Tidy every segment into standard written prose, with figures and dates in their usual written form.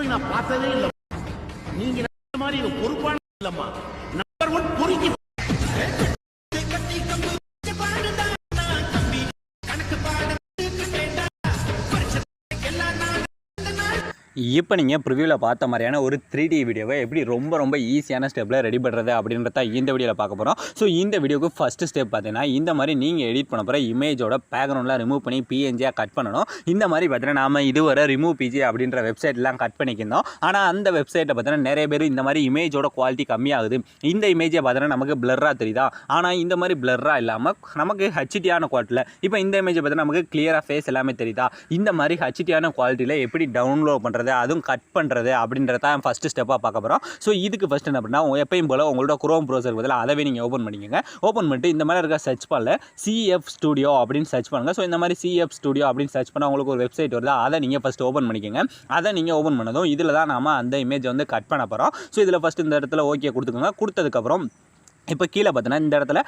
வரைக்கும் நான் பார்த்ததே இல்லை. நீங்க மாதிரி பொறுப்பான இல்லம்மா. நம்பர் 1 பொறுக்கி இப்போ நீங்கள் ப்ரிவியூவில் பார்த்த மாதிரியான ஒரு 3D வீடியோவை எப்படி ரொம்ப ஈஸியான ஸ்டெப்பில் ரெடி பண்ணுறது அப்படின்றத இந்த வீடியோவில் பார்க்க போகிறோம். ஸோ இந்த வீடியோக்கு ஃபஸ்ட்டு ஸ்டெப் பார்த்தீங்கன்னா, இந்த மாதிரி நீங்கள் எடிட் பண்ண போகிற இமேஜோட பேக்ரவுண்டில் ரிமூவ் பண்ணி பிஎன்ஜியாக கட் பண்ணணும். இந்த மாதிரி பார்த்தீங்கன்னா நாம் இதுவரை ரிமூவ் பிஜி அப்படின்ற வெப்சைட்லாம் கட் பண்ணிக்கிருந்தோம். ஆனால் அந்த வெப்சைட்டை பார்த்தீங்கன்னா நிறைய பேர் இந்த மாதிரி இமேஜோட குவாலிட்டி கம்மியாகுது, இந்த இமேஜை பார்த்தீங்கன்னா நமக்கு பிளர்ராக தெரியுதா, ஆனால் இந்த மாதிரி பிளர்ராக இல்லாமல் நமக்கு ஹெச்டியான குவாலிட்டியில் இப்போ இந்த இமேஜை பார்த்தீங்கன்னா நமக்கு கிளியராக ஃபேஸ் எல்லாமே தெரியுதா, இந்த மாதிரி ஹெச்டியான குவாலிட்டியில் எப்படி டவுன்லோட் பண்ணுறது அதுவும் கட் பண்ணுறது அப்படின்றத ஃபஸ்ட்டு ஸ்டெப்பாக பார்க்க போகிறோம். ஸோ இதுக்கு ஃபஸ்ட் என்ன பண்ணால் எப்பயும் போல் உங்களோட குரோம் ப்ரௌசர் பதில் அதவே நீங்கள் ஓப்பன் பண்ணிக்கோங்க. ஓப்பன் பண்ணிட்டு இந்த மாதிரி இருக்க சர்ச் பண்ணல சிஎஃப் ஸ்டுடியோ அப்படின்னு சர்ச் பண்ணுங்கள். ஸோ இந்த மாதிரி சிஎஃப் ஸ்டுடியோ அப்படின்னு சர்ச் பண்ணால் உங்களுக்கு ஒரு வெப்சைட் வருது, அதை நீங்கள் ஃபஸ்ட்டு ஓப்பன் பண்ணிக்கோங்க. அதை நீங்கள் ஓப்பன் பண்ணதும் இதில் தான் நாம் அந்த இமேஜை வந்து கட் பண்ண போகிறோம். ஸோ இதில் ஃபஸ்ட்டு இந்த இடத்துல ஓகே கொடுத்துக்கோங்க. கொடுத்ததுக்கப்புறம் இப்போ கீழே பார்த்தீங்கன்னா இந்த இடத்துல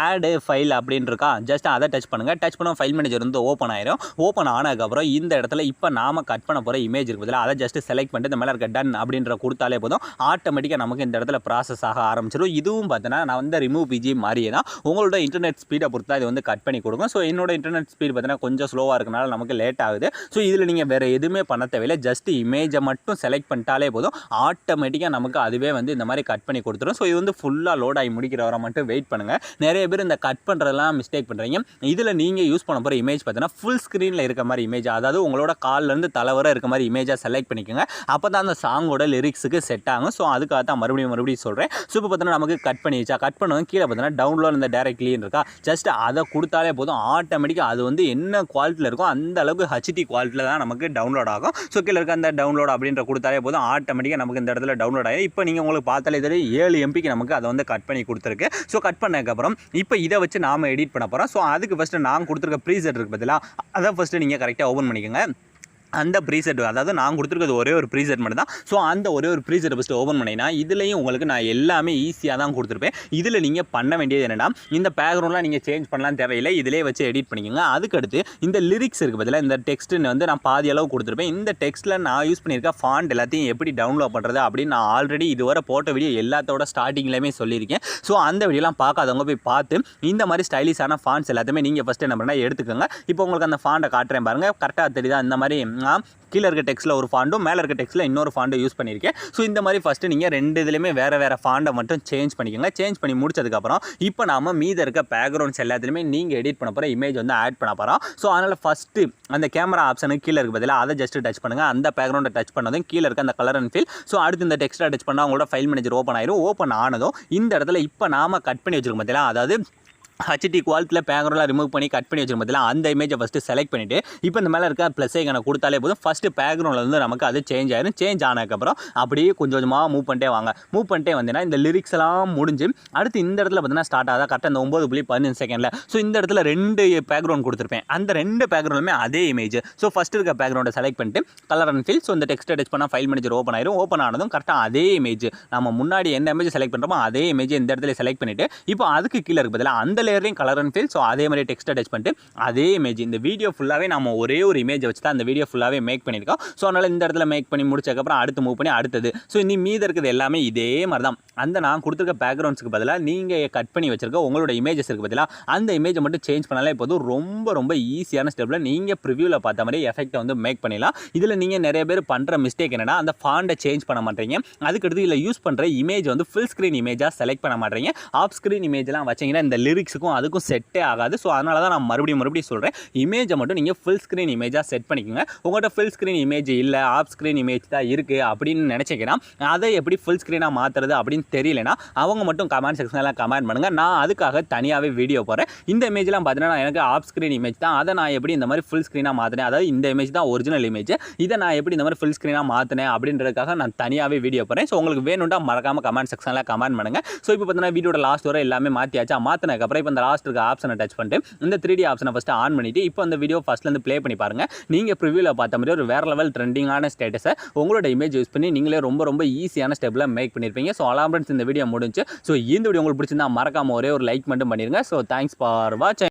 ஆடு ஃபைல் அப்படின்னு இருக்கா, ஜஸ்ட் அதை டச் பண்ணுங்கள். டச் பண்ண ஃபைல் மேனேஜர் வந்து ஓப்பன் ஆயிரும். ஓப்பன் ஆனதுக்கப்புறம் இந்த இடத்துல இப்போ நாம் கட் பண்ண போகிற இமேஜ் இருக்குது, அதை ஜஸ்ட் செலக்ட் பண்ணிட்டு இந்த மேலே இருக்க டன் அப்படின்ற கொடுத்தாலே போதும், ஆட்டோமேட்டிக்காக நமக்கு இந்த இடத்துல ப்ராசஸ் ஆக ஆரம்பிச்சிடும். இதுவும் பார்த்தீங்கன்னா நான் வந்து ரிமூவ் பிஜி மாதிரியே தான், உங்களோட இன்டர்நெட் ஸ்பீடை பொறுத்தா இது வந்து கட் பண்ணி கொடுக்கும். ஸோ என்னோட இன்டர்நெட் ஸ்பீட் பார்த்தீங்கன்னா கொஞ்சம் ஸ்லோவாக இருக்கனால நமக்கு லேட் ஆகுது. ஸோ இதில் நீங்கள் வேறு எதுவுமே பண்ண தேவையில்லை, ஜஸ்ட் இமேஜை மட்டும் செலக்ட் பண்ணிட்டாலே போதும், ஆட்டோமேட்டிக்காக நமக்கு அதுவே வந்து இந்த மாதிரி கட் பண்ணி கொடுத்துரும். ஸோ இது வந்து ஃபுல்லாக லோட் ஆகி முடிக்கிற வரை மட்டும் வெயிட் பண்ணுங்கள். நிறைய பேர் இந்த கட் பண்ணுறதெல்லாம் மிஸ்டேக் பண்ணுறீங்க. இதில் நீங்கள் யூஸ் பண்ண போகிற இமேஜ் பார்த்தீங்கன்னா ஃபுல் ஸ்க்ரீனில் இருக்க மாதிரி இமேஜ், அதாவது உங்களோட கால்லேருந்து தலைவரை இருக்க மாதிரி இமேஜாக செலக்ட் பண்ணிக்கோங்க. அப்போ தான் அந்த சாங்கோட லிரிக்ஸுக்கு செட் ஆகும். ஸோ அதுக்காக தான் மறுபடியும் சொல்கிறேன். ஸோ இப்போ பார்த்தீங்கன்னா நமக்கு கட் பண்ணி வச்சா, கட் பண்ணுவோம் கீழே பார்த்தீங்கன்னா டவுன்லோட் இந்த டைரக்ட்லின்னு இருக்கா, ஜஸ்ட் அதை கொடுத்தாலே போதும், ஆட்டோமேட்டிக்காக அது வந்து என்ன குவாலிட்டியில் இருக்கும் அந்த அளவுக்கு ஹெச்டி குவாலிட்டியில் தான் நமக்கு டவுன்லோட் ஆகும். ஸோ கீழே இருக்க அந்த டவுன்லோட் அப்படின்ற கொடுத்தாலே போதும், ஆட்டோமேட்டிக்காக நமக்கு இந்த இடத்துல டவுன்லோட் ஆகும். இப்போ நீங்கள் உங்களுக்கு பார்த்தாலே தெரியும் 7 MB நமக்கு அதை வந்து கட் பண்ணி கொடுத்துருக்கு. ஸோ கட் பண்ணதுக்கப்புறம் இப்போ இதை வச்சு நாம் எடிட் பண்ண போகிறோம். ஸோ அதுக்கு ஃபஸ்ட்டு நான் கொடுத்துருக்க ப்ரீசெட் இருக்குது பதிலாக, அதை ஃபஸ்ட்டு நீங்கள் கரெக்டாக ஓப்பன் பண்ணிக்கோங்க. அந்த ப்ரீசெட், அதாவது நான் கொடுத்துருக்கிறது ஒரே ஒரு ப்ரீசெட் மட்டும் தான். ஸோ அந்த ஒரே ஒரு ப்ரீசெட் ஃபஸ்ட்டு ஓப்பன் பண்ணிங்கன்னா இதுலேயும் உங்களுக்கு நான் எல்லாமே ஈஸியாக தான் கொடுத்துருப்பேன். இதில் நீங்கள் பண்ண வேண்டியது என்னென்னா, இந்த பேக்ரவுண்ட்லாம் நீங்கள் சேஞ்ச் பண்ணலாம் தேவையில்லை, இதிலே வச்சு எடிட் பண்ணிக்கோங்க. அதுக்கடுத்து இந்த லிரிக்ஸ் இருக்குது பதிலாக, இந்த டெக்ஸ்ட்டுன்னு வந்து நான் பாதி அளவு கொடுத்துருப்பேன். இந்த டெக்ஸ்ட்டில் நான் யூஸ் பண்ணியிருக்க ஃபாண்ட் எல்லாத்தையும் எப்படி டவுன்லோட் பண்ணுறது அப்படின்னு நான் ஆல்ரெடி இதுவரை போட்ட வீடியோ எல்லாத்தோட ஸ்டார்டிங்லேயுமே சொல்லியிருக்கேன். ஸோ அந்த வீடியோலாம் பார்க்காதவங்க போய் பார்த்து இந்த மாதிரி ஸ்டைலிஷான ஃபாண்ட்ஸ் எல்லாத்தையுமே நீங்கள் ஃபஸ்ட்டு என்ன பண்ணால் எடுத்துக்கோங்க. இப்போ உங்களுக்கு அந்த ஃபாண்டை காட்டுறேன் பாருங்கள், கரெக்டாக தெரியுதா, இந்த மாதிரி கீழே இருக்க டெக்ஸ்ட்டில் ஒரு ஃபாண்டும் மேலே இருக்க டெக்ஸ்ட்டில் இன்னொரு ஃபாண்டும் யூஸ் பண்ணியிருக்கேன். ஸோ இந்த மாதிரி ஃபஸ்ட்டு நீங்கள் 2 இதுலேயுமே வேறு ஃபாண்டை மட்டும் சேஞ்ச் பண்ணிக்கோங்க. சேஞ்ச் பண்ணி முடிச்சதுக்கப்புறம் இப்போ நாம் மீத இருக்க பேக்ரவுண்ட்ஸ் எல்லாத்துலேயுமே நீங்கள் எடிட் பண்ண போகிற இமேஜ் வந்து ஆட் பண்ண போகிறோம். ஸோ அதனால் ஃபஸ்ட்டு அந்த கேமரா ஆப்ஷனுக்கு கீழே இருக்க பதிலாக அதை ஜஸ்ட் டச் பண்ணுங்கள். அந்த பேக்ரவுண்டை டச் பண்ணதும் கீழே இருக்க அந்த கலர் அண்ட் ஃபில். ஸோ அடுத்து இந்த டெக்ஸ்ட்டை டச் பண்ணால் உங்களோட ஃபைல் மேனேஜர் ஓப்பன் ஆயிரும். ஓப்பன் ஆனதும் இந்த இடத்துல இப்போ நாம் கட் பண்ணி வச்சுருக்கோம் பார்த்தீங்களா, அதாவது ஹெச்டி குவாலிட்டியில் பேக்ரவுண்டில் ரிமூவ் பண்ணி கட் பண்ணி வச்சிருக்கும் பார்த்தீங்களா, அந்த இமேஜை ஃபஸ்ட்டு செலக்ட் பண்ணிவிட்டு இப்போ இந்த மேலே இருக்க ப்ளஸ் ஐக்கானை கொடுத்தாலே போதும், ஃபஸ்ட்டு பேக்ரவுண்டில் வந்து நமக்கு அது சேஞ்ச் ஆயிரும். சேஞ்ச் ஆனதுக்கப்புறம் அப்படியே கொஞ்சமாக மூவ் பண்ணிட்டே வாங்க. மூவ் பண்ணிட்டே வந்தீங்கன்னா இந்த லிரிக்ஸ் எல்லாம் முடிஞ்சு அடுத்து இந்த இடத்துல பார்த்தீங்கன்னா ஸ்டார்ட் ஆகுதா கரெக்டாக இந்த 9.15 செகண்டில். ஸோ இந்த இடத்துல 2 பேக்ரவுண்ட் கொடுத்துருப்பேன், அந்த 2 பேக்ரவுண்டுமே அதே இமேஜ். ஸோ ஃபஸ்ட்டு இருக்க பேக்ரவுண்டை செலக்ட் பண்ணிட்டு கலர் அண்ட் ஃபில். ஸோ இந்த டெக்ஸ்ட்டை டச் பண்ணால் ஃபைல் மேனேஜர் ஓப்பன் ஆயிரும். ஓப்பன் ஆனதும் கரெக்டாக அதே இமேஜ், நம்ம முன்னாடி எந்த இமேஜ் செலக்ட் பண்ணுறோமோ அதே இமேஜ் இந்த இடத்துல செலக்ட் பண்ணிவிட்டு இப்போ அதுக்கு கீழே இருக்க பதிலாக அந்த லேயர்லையும் கலர் அண்ட் ஃபில். ஸோ அதே மாதிரி டெக்ஸ்ட்டை டச் பண்ணிட்டு அதே இமேஜ், இந்த வீடியோ ஃபுல்லாகவே நம்ம ஒரே ஒரு இமேஜை வச்சு தான் இந்த வீடியோ ஃபுல்லாகவே மேக் பண்ணியிருக்கோம். ஸோ அதனால் இந்த இடத்துல மேக் பண்ணி முடிச்சதுக்கப்புறம் அடுத்து மூவ் பண்ணி அடுத்தது. ஸோ இந்த மீத இருக்கிறது எல்லாமே இதே மாதிரி தான். அந்த நான் கொடுத்துருக்க பேக்ரவுண்ட்ஸுக்கு பதிலாக நீங்கள் கட் பண்ணி வச்சிருக்க உங்களோட இமேஜஸ் இருக்குது பதிலாக அந்த இமேஜை மட்டும் சேஞ்ச் பண்ணாலே போதும், ரொம்ப ஈஸியான ஸ்டெப்பில் நீங்கள் ப்ரிவியூவில் பார்த்த மாதிரி எஃபெக்ட்டை வந்து மேக் பண்ணிடலாம். இதில் நீங்கள் நிறைய பேர் பண்ணுற மிஸ்டேக் என்னென்னா, அந்த ஃபாண்டை சேஞ்ச் பண்ண மாட்டீங்க. அதுக்கடுத்து இதில் யூஸ் பண்ணுற இமேஜ் வந்து ஃபுல் ஸ்க்ரீன் இமேஜாக செலக்ட் பண்ண மாட்டீங்க. ஆஃப் ஸ்க்ரீன் இமேஜ்லாம் வச்சிங்கன்னா இந்த லிரிக்ஸுக்கும் அதுக்கும் செட்டே ஆகாது. ஸோ அதனால தான் நான் மறுபடியும் சொல்கிறேன், இமேஜை மட்டும் நீங்கள் ஃபுல் ஸ்க்ரீன் இமேஜாக செட் பண்ணிக்கோங்க. உங்கள்கிட்ட ஃபுல் ஸ்க்ரீன் இமேஜ் இல்லை, ஆஃப் ஸ்க்ரீன் இமேஜ் தான் இருக்குது அப்படின்னு நினச்சிக்கிறேன். அதை எப்படி ஃபுல் ஸ்க்ரீனாக மாற்றுறது அப்படின்னு தெரியலனா அவங்க மட்டும் கமெண்ட் செக்ஷனில் கமெண்ட் பண்ணுங்கள். நான் அதுக்காக தனியாகவே வீடியோ போகிறேன். இந்த இமேஜ்லாம் பார்த்தீங்கன்னா எனக்கு ஆஃப் ஸ்க்ரீன் இமேஜ் தான், அதை நான் எப்படி இந்த மாதிரி ஃபுல் ஸ்க்ரீனாக மாற்றினேன், அதாவது இந்த இமேஜ் தான் ஒரிஜினல் இமேஜ், இதை நான் எப்படி இந்த மாதிரி ஃபுல் ஸ்க்ரீனாக மாற்றினேன் அப்படின்றதுக்காக நான் தனியாகவே வீடியோ போகிறேன். ஸோ உங்களுக்கு வேணும்னா மறக்காமல் கமெண்ட் செக்ஷனில் கமெண்ட் பண்ணுங்கள். ஸோ இப்போ பார்த்தீங்கன்னா வீடியோட லாஸ்ட் வரை எல்லாமே மாற்றியாச்சா, மாற்றினதுக்கப்புறம் இப்போ இந்த லாஸ்ட் இருக்க ஆப்ஷனை டச் பண்ணிட்டு இந்த 3D ஆப்ஷனை ஃபஸ்ட்டு ஆன் பண்ணிவிட்டு இப்போ அந்த வீடியோ ஃபஸ்ட்லேருந்து ப்ளே பண்ணி பாருங்கள். நீங்கள் ப்ரிவியூவில் பார்த்த மாதிரி ஒரு வேறு லெவல் ட்ரெண்டிங்கான ஸ்டேட்டஸை உங்களோட இமேஜ் யூஸ் பண்ணி நீங்களே ரொம்ப ஈஸியான ஸ்டெப்பில் மேக் பண்ணியிருப்பீங்க. ஸோ அலாம் ஃப்ரெண்ட்ஸ், இந்த வீடியோ முடிஞ்சு. ஸோ இந்த வீடியோ உங்களுக்கு பிடிச்சிருந்தா மறக்காமல் ஒரே ஒரு லைக் மட்டும் பண்ணிடுங்க. ஸோ தேங்க்ஸ் ஃபார் வாட்சிங்.